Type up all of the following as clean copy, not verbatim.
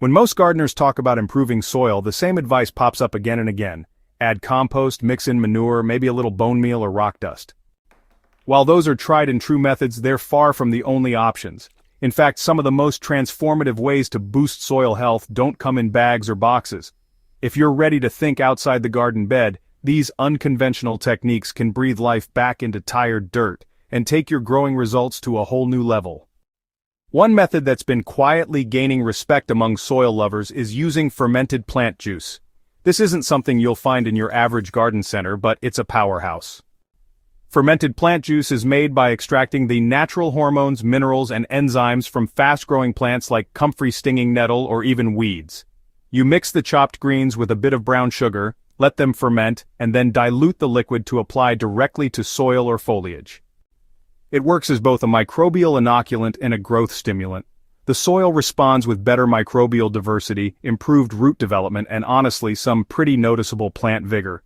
When most gardeners talk about improving soil, the same advice pops up again and again. Add compost, mix in manure, maybe a little bone meal or rock dust. While those are tried and true methods, they're far from the only options. In fact, some of the most transformative ways to boost soil health don't come in bags or boxes. If you're ready to think outside the garden bed, these unconventional techniques can breathe life back into tired dirt and take your growing results to a whole new level. One method that's been quietly gaining respect among soil lovers is using fermented plant juice. This isn't something you'll find in your average garden center, but it's a powerhouse. Fermented plant juice is made by extracting the natural hormones, minerals, and enzymes from fast-growing plants like comfrey stinging nettle or even weeds. You mix the chopped greens with a bit of brown sugar, let them ferment, and then dilute the liquid to apply directly to soil or foliage. It works as both a microbial inoculant and a growth stimulant. The soil responds with better microbial diversity, improved root development, and honestly, some pretty noticeable plant vigor.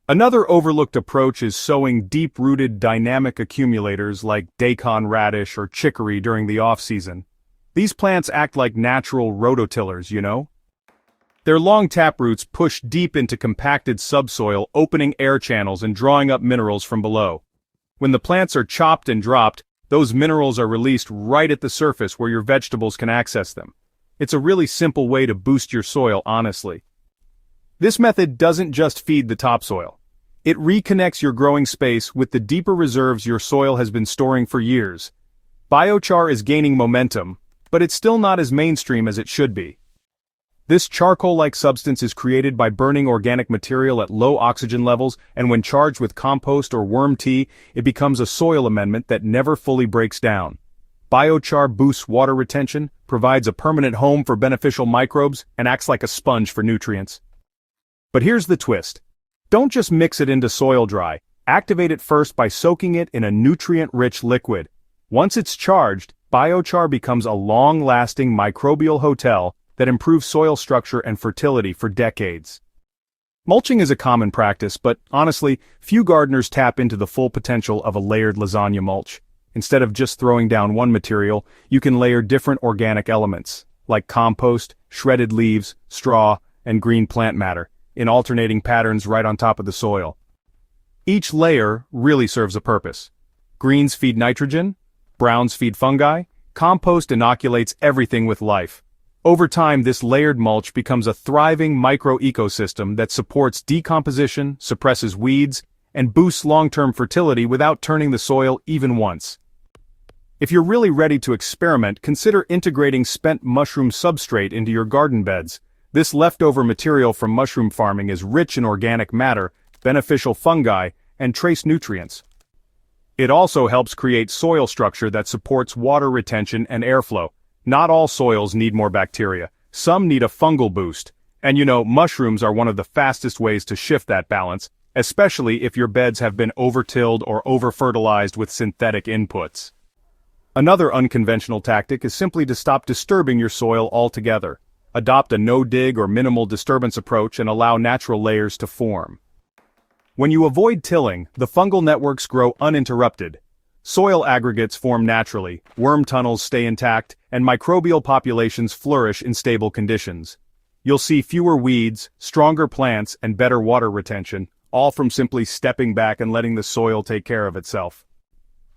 Another overlooked approach is sowing deep-rooted dynamic accumulators like daikon radish or chicory during the off-season. These plants act like natural rototillers, you know? Their long taproots push deep into compacted subsoil, opening air channels and drawing up minerals from below. When the plants are chopped and dropped, those minerals are released right at the surface where your vegetables can access them. It's a really simple way to boost your soil, honestly. This method doesn't just feed the topsoil. It reconnects your growing space with the deeper reserves your soil has been storing for years. Biochar is gaining momentum, but it's still not as mainstream as it should be. This charcoal-like substance is created by burning organic material at low oxygen levels, and when charged with compost or worm tea, it becomes a soil amendment that never fully breaks down. Biochar boosts water retention, provides a permanent home for beneficial microbes, and acts like a sponge for nutrients. But here's the twist. Don't just mix it into soil dry. Activate it first by soaking it in a nutrient-rich liquid. Once it's charged, biochar becomes a long-lasting microbial hotel that improves soil structure and fertility for decades. Mulching is a common practice, but honestly, few gardeners tap into the full potential of a layered lasagna mulch. Instead of just throwing down one material, you can layer different organic elements, like compost, shredded leaves, straw, and green plant matter, in alternating patterns right on top of the soil. Each layer really serves a purpose. Greens feed nitrogen, browns feed fungi, compost inoculates everything with life. Over time, this layered mulch becomes a thriving micro-ecosystem that supports decomposition, suppresses weeds, and boosts long-term fertility without turning the soil even once. If you're really ready to experiment, consider integrating spent mushroom substrate into your garden beds. This leftover material from mushroom farming is rich in organic matter, beneficial fungi, and trace nutrients. It also helps create soil structure that supports water retention and airflow. Not all soils need more bacteria. Some need a fungal boost. And mushrooms are one of the fastest ways to shift that balance, especially if your beds have been over-tilled or over-fertilized with synthetic inputs. Another unconventional tactic is simply to stop disturbing your soil altogether. Adopt a no-dig or minimal disturbance approach and allow natural layers to form. When you avoid tilling, the fungal networks grow uninterrupted. Soil aggregates form naturally, worm tunnels stay intact, and microbial populations flourish in stable conditions. You'll see fewer weeds, stronger plants, and better water retention, all from simply stepping back and letting the soil take care of itself.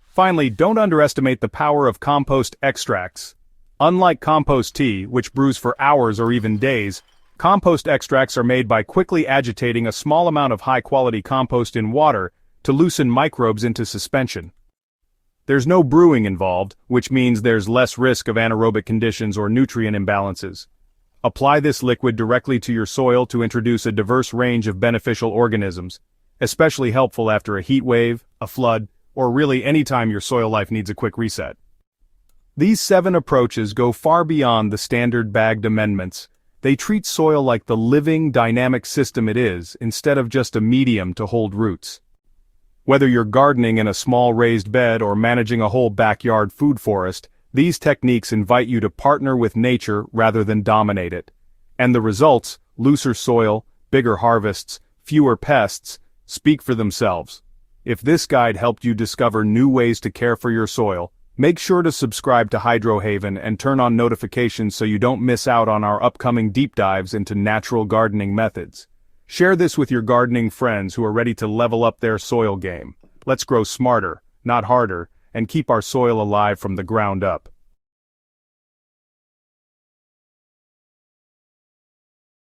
Finally, don't underestimate the power of compost extracts. Unlike compost tea, which brews for hours or even days, compost extracts are made by quickly agitating a small amount of high-quality compost in water to loosen microbes into suspension. There's no brewing involved, which means there's less risk of anaerobic conditions or nutrient imbalances. Apply this liquid directly to your soil to introduce a diverse range of beneficial organisms, especially helpful after a heat wave, a flood, or really any time your soil life needs a quick reset. These 7 approaches go far beyond the standard bagged amendments. They treat soil like the living, dynamic system it is, instead of just a medium to hold roots. Whether you're gardening in a small raised bed or managing a whole backyard food forest, these techniques invite you to partner with nature rather than dominate it. And the results, looser soil, bigger harvests, fewer pests, speak for themselves. If this guide helped you discover new ways to care for your soil, Make sure to subscribe to Hydrohaven and turn on notifications so you don't miss out on our upcoming deep dives into natural gardening methods. Share this with your gardening friends who are ready to level up their soil game. Let's grow smarter, not harder, and keep our soil alive from the ground up.